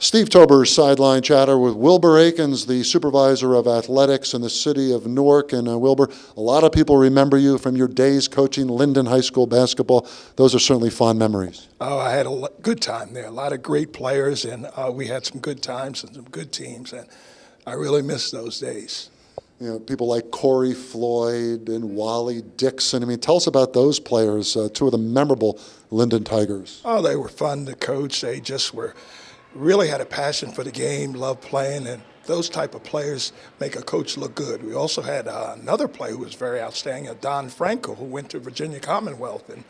Steve Tober's sideline chatter with Wilbur Aikens, the supervisor of athletics in the city of Newark. And Wilbur, a lot of people remember you from your days coaching Linden High School basketball. Those are certainly fond mememories. Oh, I had a good time there. A lot of great players, and we had some good times and some good teams, and I really miss those days. You know, people like Corey Floyd and Wally Dixon. I mean, tell us about those players, two of the memorable Linden Tigers. Oh, they were fun to coach. They just really had a passion for the game, loved playing, and those type of players make a coach look good. We also had another player who was very outstanding, Don Franco, who went to Virginia Commonwealth, and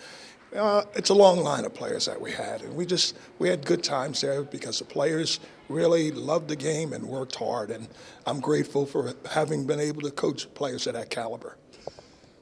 it's a long line of players that we had, and we had good times there because the players really loved the game and worked hard, and I'm grateful for having been able to coach players of that caliber.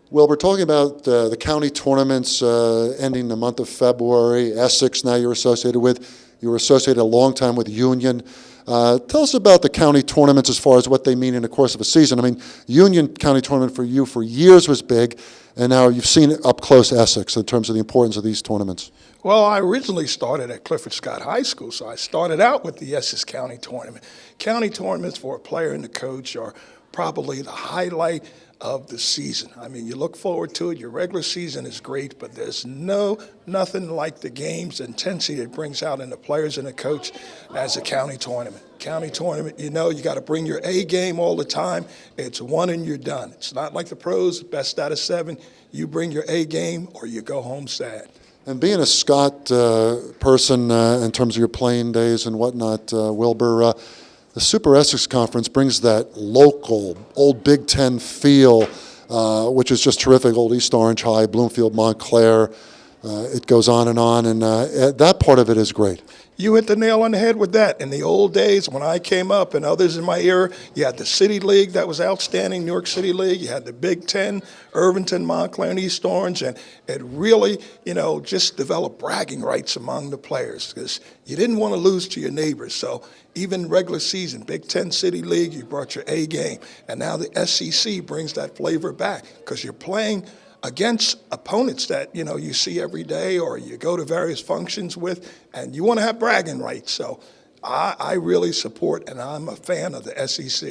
Well, we're talking about the county tournaments ending the month of February. Essex now you're associated with. You were associated a long time with Union. Tell us about the county tournaments as far as what they mean in the course of a season. I mean, Union County Tournament for you for years was big, and now you've seen it up close Essex in terms of the importance of these tournaments. Well, I originally started at Clifford Scott High School, so I started out with the Essex County Tournament. County tournaments for a player and the coach are probably the highlight of the season. I mean, you look forward to it. Your regular season is great, but there's nothing like the game's intensity it brings out in the players and the coach as a county tournament. County tournament, you know, you got to bring your A game all the time. It's one and you're done. It's not like the pros, best out of 7. You bring your A game or you go home sad. And being a Scott person in terms of your playing days and whatnot, Wilbur, the Super Essex Conference brings that local, old Big Ten feel, which is just terrific. Old East Orange High, Bloomfield, Montclair, it goes on, and that part of it is great. You hit the nail on the head with that. In the old days, when I came up and others in my era, you had the City League that was outstanding, New York City League. You had the Big Ten, Irvington, Montclair, and East Orange. And it really, you know, just developed bragging rights among the players because you didn't want to lose to your neighbors. So even regular season, Big Ten City League, you brought your A game. And now the SEC brings that flavor back because you're playing against opponents that, you know, you see every day or you go to various functions with, and you want to have bragging rights. So I really support and I'm a fan of the SEC.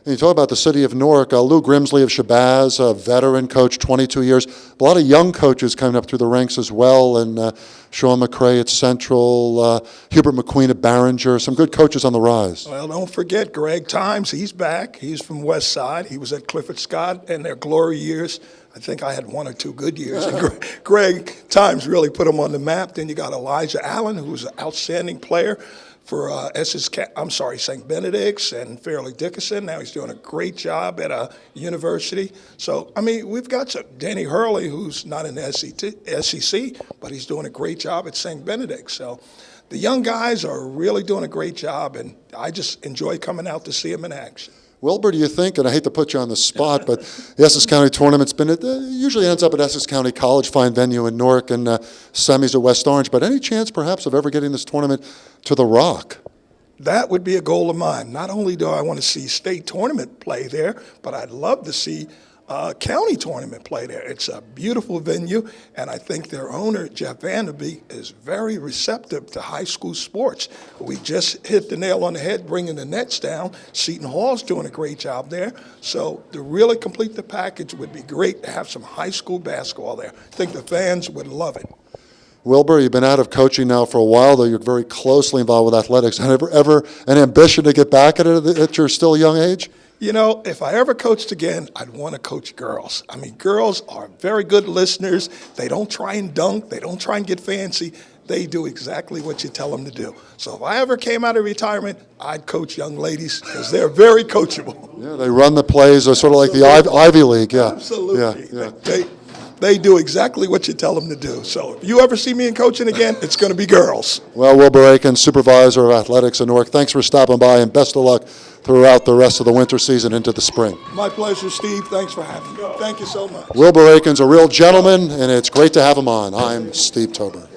And you talk about the city of Newark, Lou Grimsley of Shabazz, a veteran coach, 22 years. A lot of young coaches coming up through the ranks as well, and Sean McCray at Central, Hubert McQueen at Barringer, some good coaches on the rise. Well, don't forget Greg Times. He's back. He's from West Side. He was at Clifford Scott in their glory years. I think I had 1 or 2 good years. And Greg Times really put him on the map. Then you got Elijah Allen, who was an outstanding player for St. Benedict's and Fairleigh Dickinson. Now he's doing a great job at a university. So, I mean, we've got Danny Hurley, who's not in the SEC, but he's doing a great job at St. Benedict's. So the young guys are really doing a great job, and I just enjoy coming out to see them in action. Wilbur, do you think, and I hate to put you on the spot, but the Essex County Tournament's usually ends up at Essex County College, fine venue in Newark, and semis at West Orange, but any chance perhaps of ever getting this tournament to the Rock? That would be a goal of mine. Not only do I want to see state tournament play there, but I'd love to see county tournament play there. It's a beautiful venue, and I think their owner, Jeff Vanderbeek, is very receptive to high school sports. We just hit the nail on the head bringing the nets down. Seton Hall's doing a great job there. So to really complete the package would be great to have some high school basketball there. I think the fans would love it. Wilbur, you've been out of coaching now for a while, though you're very closely involved with athletics. Ever an ambition to get back at it at your still young age? You know, if I ever coached again, I'd want to coach girls. I mean, girls are very good listeners. They don't try and dunk. They don't try and get fancy. They do exactly what you tell them to do. So if I ever came out of retirement, I'd coach young ladies because they're very coachable. Yeah, they run the plays. They're sort of like the Ivy League. Yeah, absolutely. Yeah. They do exactly what you tell them to do. So if you ever see me in coaching again, it's going to be girls. Well, Wilbur Aikens, Supervisor of Athletics in Newark, thanks for stopping by, and best of luck throughout the rest of the winter season into the spring. My pleasure, Steve. Thanks for having me. Thank you so much. Wilbur Aikens, a real gentleman, and it's great to have him on. I'm Steve Tober.